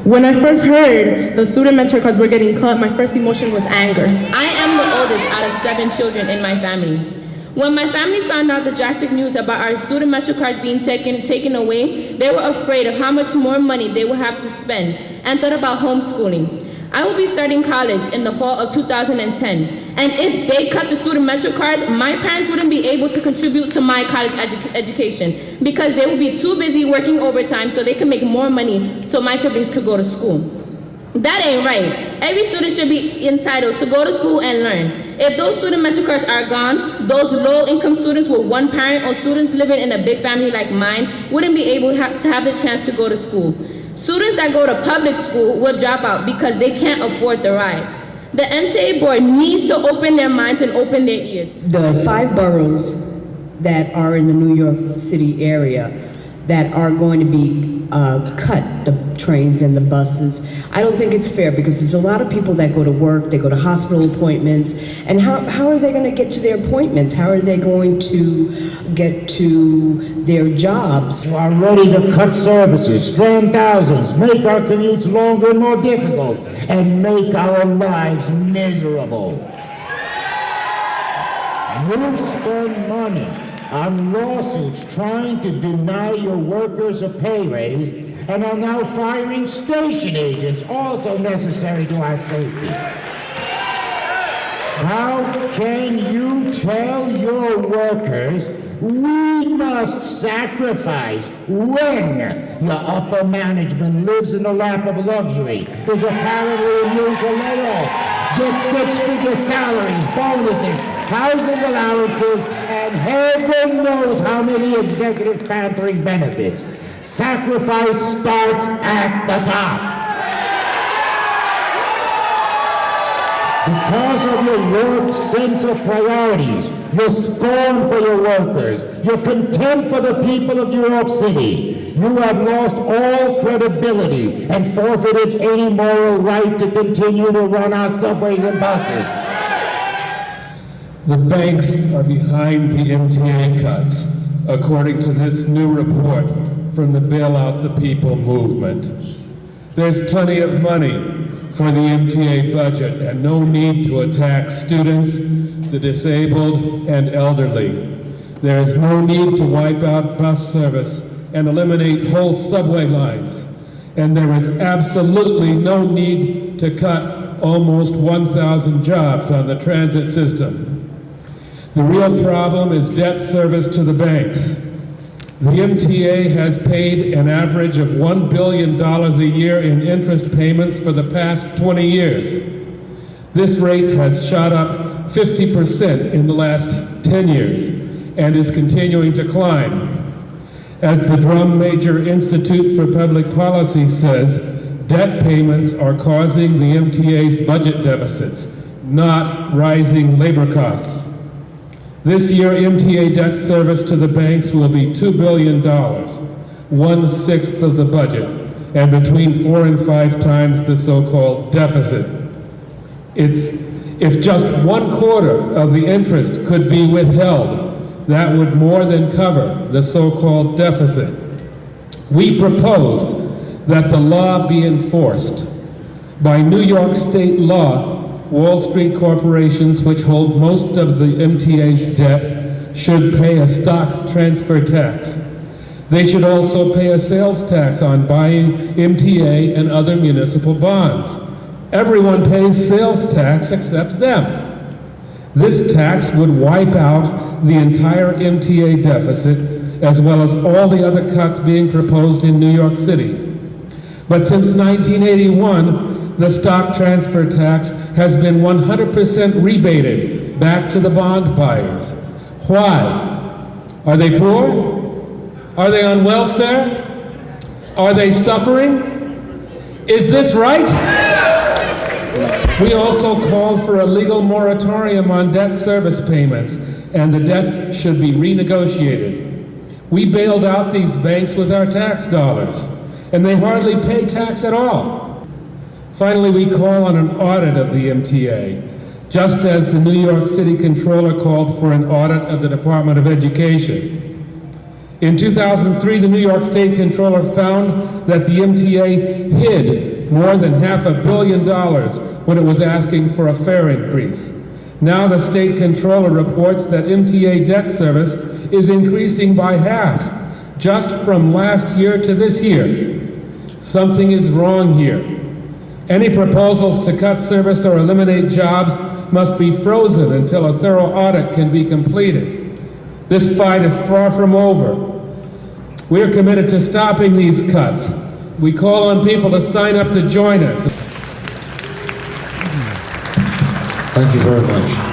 When I first heard the student mentor cards were getting cut, my first emotion was anger. I am the oldest out of 7 children in my family. When my families found out the drastic news about our student mentor cards being taken away, they were afraid of how much more money they would have to spend and thought about homeschooling. I will be starting college in the fall of 2010, and if they cut the student mentor cards, my parents wouldn't be able to contribute to my college education because they would be too busy working overtime so they could make more money so my siblings could go to school. That ain't right. Every student should be entitled to go to school and learn. If those student mentor cards are gone, those low-income students with one parent or students living in a big family like mine wouldn't be able to have the chance to go to school. Students that go to public school will drop out because they can't afford the ride. The MTA board needs to open their minds and open their ears. The 5 boroughs that are in the New York City area that are going to be cut, the trains and the buses, I don't think it's fair because there's a lot of people that go to work, they go to hospital appointments, and how are they going to get to their appointments? How are they going to get to their jobs? We are ready to cut services, strand thousands, make our commutes longer and more difficult, and make our lives miserable. You spend money on lawsuits trying to deny your workers a pay raise and are now firing station agents, also necessary to our safety. How can you tell your workers we must sacrifice when your upper management lives in the lap of luxury, is apparently immune to layoffs, gets 6-figure salaries, bonuses, housing allowances, and heaven knows how many executive pampering benefits? Sacrifice starts at the top. Because of your warped sense of priorities, your scorn for your workers, your contempt for the people of New York City, you have lost all credibility and forfeited any moral right to continue to run our subways and buses. The banks are behind the MTA cuts, according to this new report from the Bail Out the People movement. There's plenty of money for the MTA budget and no need to attack students, the disabled, and elderly. There is no need to wipe out bus service and eliminate whole subway lines. And there is absolutely no need to cut almost 1,000 jobs on the transit system. The real problem is debt service to the banks. The MTA has paid an average of $1 billion a year in interest payments for the past 20 years. This rate has shot up 50% in the last 10 years and is continuing to climb. As the Drum Major Institute for Public Policy says, debt payments are causing the MTA's budget deficits, not rising labor costs. This year, MTA debt service to the banks will be $2 billion, 1/6 of the budget, and between 4 and 5 times the so-called deficit. If just 1/4 of the interest could be withheld, that would more than cover the so-called deficit. We propose that the law be enforced. By New York state law, Wall Street corporations, which hold most of the MTA's debt, should pay a stock transfer tax. They should also pay a sales tax on buying MTA and other municipal bonds. Everyone pays sales tax except them. This tax would wipe out the entire MTA deficit, as well as all the other cuts being proposed in New York City. But since 1981, the stock transfer tax has been 100% rebated back to the bond buyers. Why? Are they poor? Are they on welfare? Are they suffering? Is this right? We also called for a legal moratorium on debt service payments, and the debts should be renegotiated. We bailed out these banks with our tax dollars, and they hardly pay tax at all. Finally, we call on an audit of the MTA, just as the New York City Comptroller called for an audit of the Department of Education. In 2003, the New York State Comptroller found that the MTA hid more than $500 million when it was asking for a fare increase. Now the State Comptroller reports that MTA debt service is increasing by half, just from last year to this year. Something is wrong here. Any proposals to cut service or eliminate jobs must be frozen until a thorough audit can be completed. This fight is far from over. We are committed to stopping these cuts. We call on people to sign up to join us. Thank you very much.